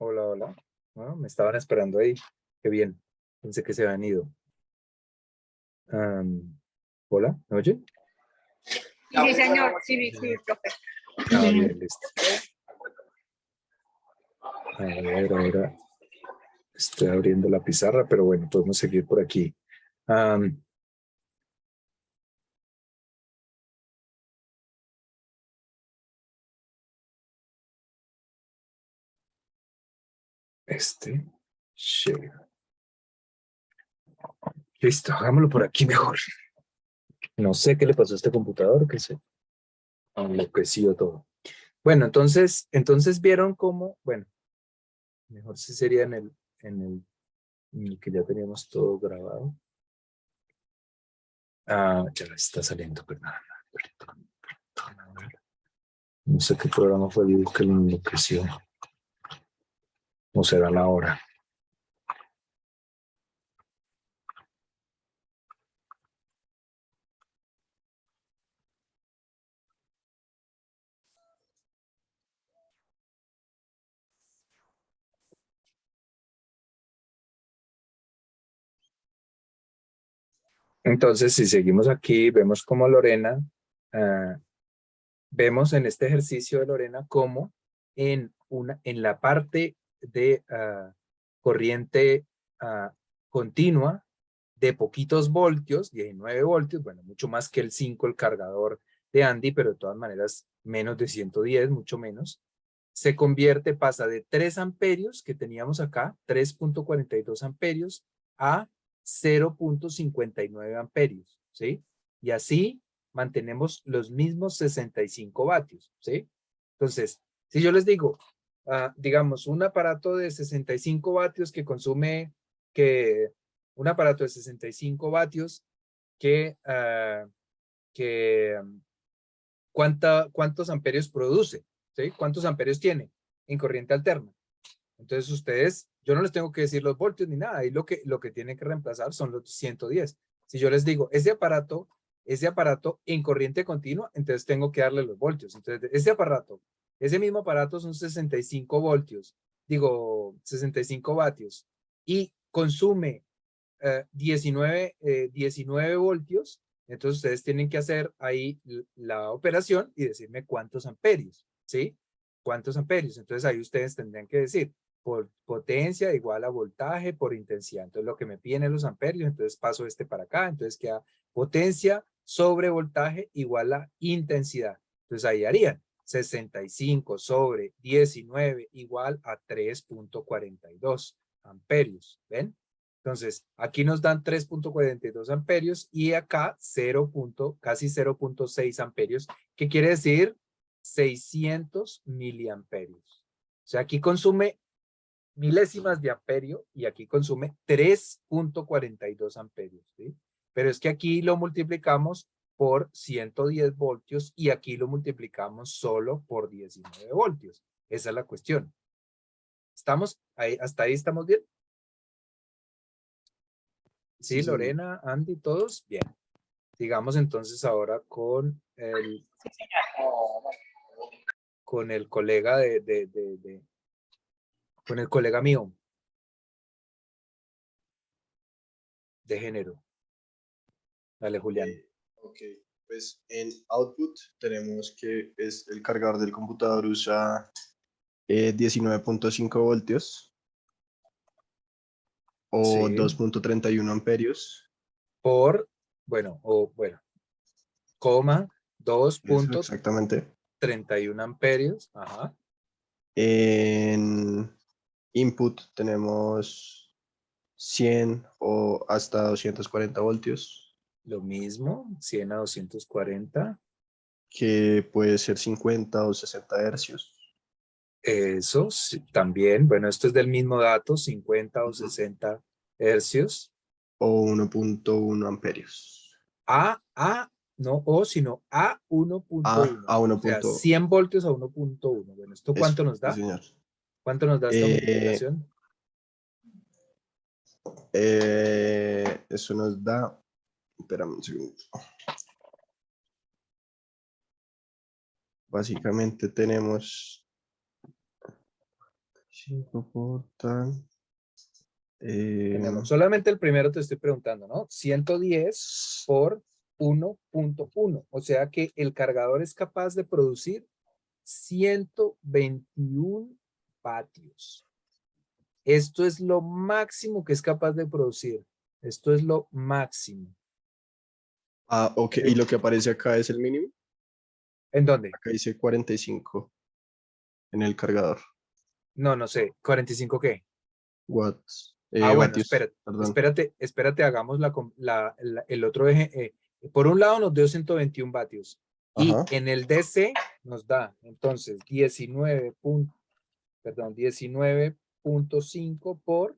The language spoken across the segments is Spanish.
Hola, hola. Ah, me estaban esperando ahí. Qué bien. Pensé que se habían ido. Hola, ¿me oye? Sí, señor. Sí, sí, profe. Ah, bien, listo. A ver, ahora estoy abriendo la pizarra, pero bueno, podemos seguir por aquí. Am, este. Share. Listo, hagámoslo por aquí mejor. No sé qué le pasó a este computador, que se enloqueció todo. Bueno, entonces vieron cómo, bueno, mejor si sería en el que ya teníamos todo grabado. Ah, ya está saliendo, perdón. No sé qué programa fue el que lo enloqueció. O será la hora. Entonces, si seguimos aquí, vemos como Lorena, ah, vemos en este ejercicio de Lorena cómo en la parte de corriente continua de poquitos voltios, 19 voltios, bueno, mucho más que el 5, el cargador de Andy, pero de todas maneras menos de 110, mucho menos, se convierte, pasa de 3 amperios que teníamos acá, 3.42 amperios, a 0.59 amperios, ¿sí? Y así mantenemos los mismos 65 vatios, ¿sí? Entonces, si yo les digo, digamos, un aparato de 65 vatios que consume, un aparato de 65 vatios que ¿cuántos amperios produce? ¿Sí? ¿Cuántos amperios tiene en corriente alterna? Entonces ustedes, yo no les tengo que decir los voltios ni nada, y lo que tienen que reemplazar son los 110. Si yo les digo, ese aparato en corriente continua, entonces tengo que darle los voltios. Entonces, ese mismo aparato son 65 voltios, digo, 65 vatios, y consume 19 voltios, entonces ustedes tienen que hacer ahí la operación y decirme cuántos amperios, ¿sí? ¿Cuántos amperios? Entonces ahí ustedes tendrían que decir por potencia igual a voltaje por intensidad. Entonces lo que me piden es los amperios, entonces paso este para acá, entonces queda potencia sobre voltaje igual a intensidad. Entonces ahí harían 65 sobre 19 igual a 3.42 amperios, ¿ven? Entonces, aquí nos dan 3.42 amperios y acá casi 0.6 amperios, que quiere decir 600 miliamperios. O sea, aquí consume milésimas de amperio y aquí consume 3.42 amperios, ¿sí? Pero es que aquí lo multiplicamos por 110 voltios y aquí lo multiplicamos solo por 19 voltios. Esa es la cuestión. ¿Estamos ahí? ¿Hasta ahí estamos bien? Sí, Sí, señor. Lorena, Andy, todos, bien. Sigamos entonces ahora con el colega con el colega mío de género. Dale, Julián. Ok, pues en output tenemos que es el cargador del computador usa 19.5 voltios o Sí, 2.31 amperios. bueno, coma, Eso exactamente. 2.31 amperios. Ajá. En input tenemos 100 o hasta 240 voltios, Lo mismo, 100 a 240. que puede ser 50 o 60 hercios. Eso sí, también, bueno, esto es del mismo dato, 50 o 60 hercios. O 1.1 amperios. No O, sino a A 1.1. a O 1. sea, 100 voltios a 1.1. Bueno, ¿esto Eso, cuánto nos sí, da? señor. ¿Cuánto nos da esta Eh, multiplicación? Eso nos da, espérame un segundo. Básicamente tenemos 5 por tal. Tenemos solamente el primero te estoy preguntando, ¿no? 110 por 1.1. O sea que el cargador es capaz de producir 121 vatios. Esto es lo máximo que es capaz de producir. Esto es lo máximo. Ah, ok. ¿Y lo que aparece acá es el mínimo? ¿En dónde? Acá dice 45 en el cargador. No, no sé. ¿45 qué? Watts. Bueno, Vatios, espérate, perdón. espérate, hagamos el otro eje. Por un lado nos dio 121 vatios y Ajá. en el DC nos da entonces 19.5 por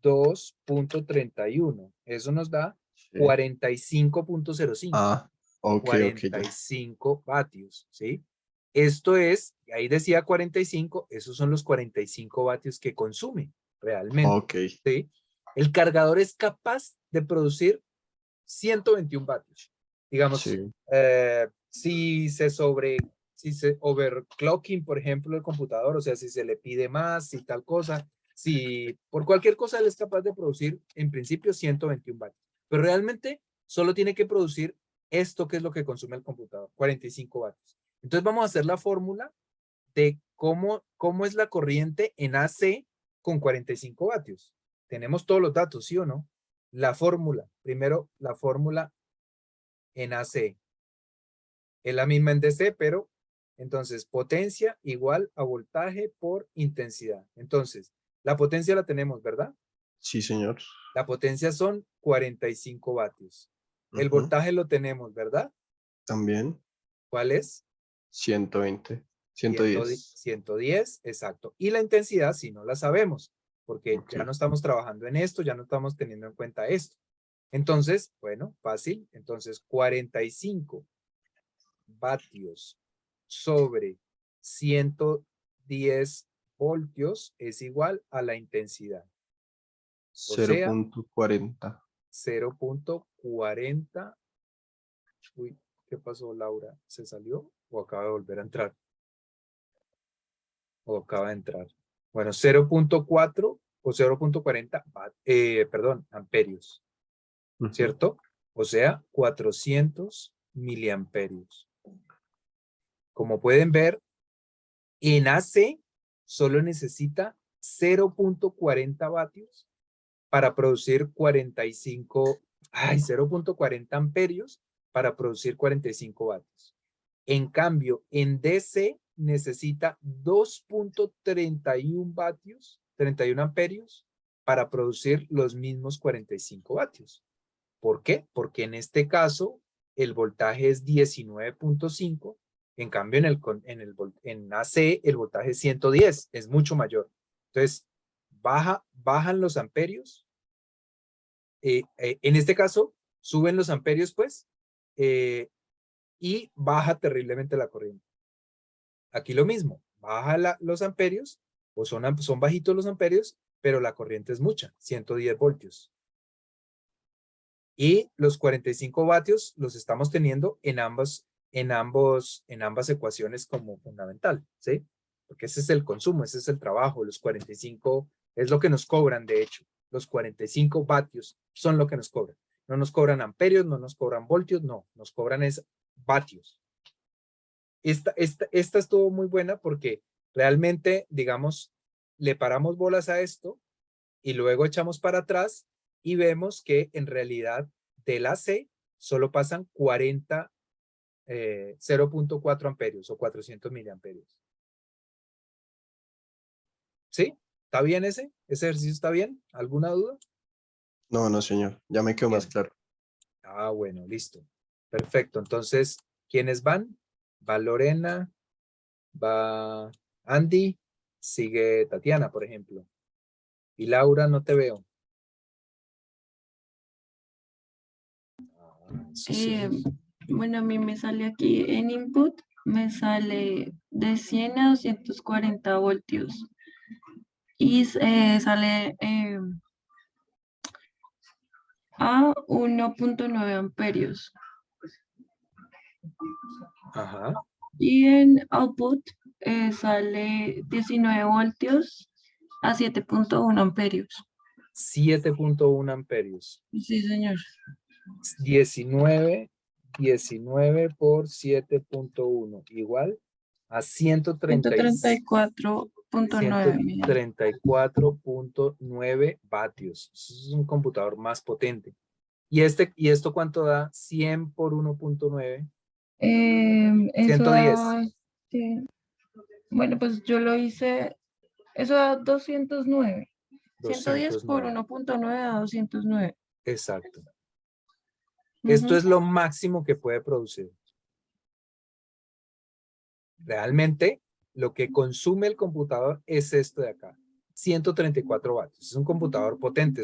2.31. Eso nos da Sí. 45.05. Ah, ok, ok, ya. 45 vatios, ¿sí? Esto es, ahí decía 45, esos son los 45 vatios que consume realmente, Ok. ¿sí? El cargador es capaz de producir 121 vatios. Digamos, Sí. si se overclocking, por ejemplo, el computador, o sea, si se le pide más, y tal cosa, si por cualquier cosa él es capaz de producir, en principio, 121 vatios. Pero realmente solo tiene que producir esto que es lo que consume el computador, 45 vatios. Entonces vamos a hacer la fórmula de cómo es la corriente en AC con 45 vatios. Tenemos todos los datos, ¿sí o no? La fórmula, primero la fórmula en AC. Es la misma en DC, pero entonces potencia igual a voltaje por intensidad. Entonces, la potencia la tenemos, ¿verdad? Sí, señor. La potencia son 45 vatios. El Ujú. voltaje lo tenemos, ¿verdad? También ¿Cuál es? 120. 110. 110, exacto. Y la intensidad, si no la sabemos, porque Ok. ya no estamos trabajando en esto, ya no estamos teniendo en cuenta esto. Entonces, bueno, fácil. Entonces, 45 vatios sobre 110 voltios es igual a la intensidad. O sea, 0.40. 0.40. Uy, ¿qué pasó, Laura? ¿Se salió o acaba de volver a entrar? O acaba de entrar. Bueno, 0.4 o 0.40, perdón, amperios, Ujú. ¿cierto? O sea, 400 miliamperios. Como pueden ver, en AC solo necesita 0.40 vatios para producir 0.40 amperios para producir 45 vatios. En cambio, en DC necesita 2.31 vatios, 31 amperios para producir los mismos 45 vatios. ¿Por qué? Porque en este caso el voltaje es 19.5, en cambio en AC el voltaje es 110, es mucho mayor. Entonces, bajan los amperios. En este caso, suben los amperios, pues, y baja terriblemente la corriente. Aquí lo mismo, baja los amperios, o son bajitos los amperios, pero la corriente es mucha, 110 voltios. Y los 45 vatios los estamos teniendo en ambas ecuaciones como fundamental, ¿sí? Porque ese es el consumo, ese es el trabajo, los 45 es lo que nos cobran, de hecho. Los 45 vatios son lo que nos cobran. No nos cobran amperios, no nos cobran voltios, no, nos cobran es vatios. Esta estuvo muy buena porque realmente, digamos, le paramos bolas a esto y luego echamos para atrás y vemos que en realidad del AC solo pasan 0.4 amperios o 400 miliamperios. ¿Sí? ¿Está bien ese? ¿Ese ejercicio está bien? ¿Alguna duda? No, no, señor. Ya me quedó más Bien. claro. Bueno, listo. Perfecto. Entonces, ¿quiénes van? Va Lorena, va Andy, sigue Tatiana, por ejemplo. Y Laura, no te veo. Eso sí. Bueno, a mí me sale aquí en input, me sale de 100 a 240 voltios y sale a 1.9 amperios. Ajá. Y en output sale 19 voltios a 7.1 amperios. 7.1 amperios. Sí, señor. 19 por 7.1 igual a 134.9. 134.9 vatios. Eso es un computador más potente. ¿Y esto cuánto da? 100 por 1.9. Eso 110. da, sí. Bueno, pues yo lo hice, eso da 209. 110 por 209. 1.9 da 209. Exacto. Esto Ujú. es lo máximo que puede producir. Realmente, lo que consume el computador es esto de acá. 134 vatios. Es un computador potente.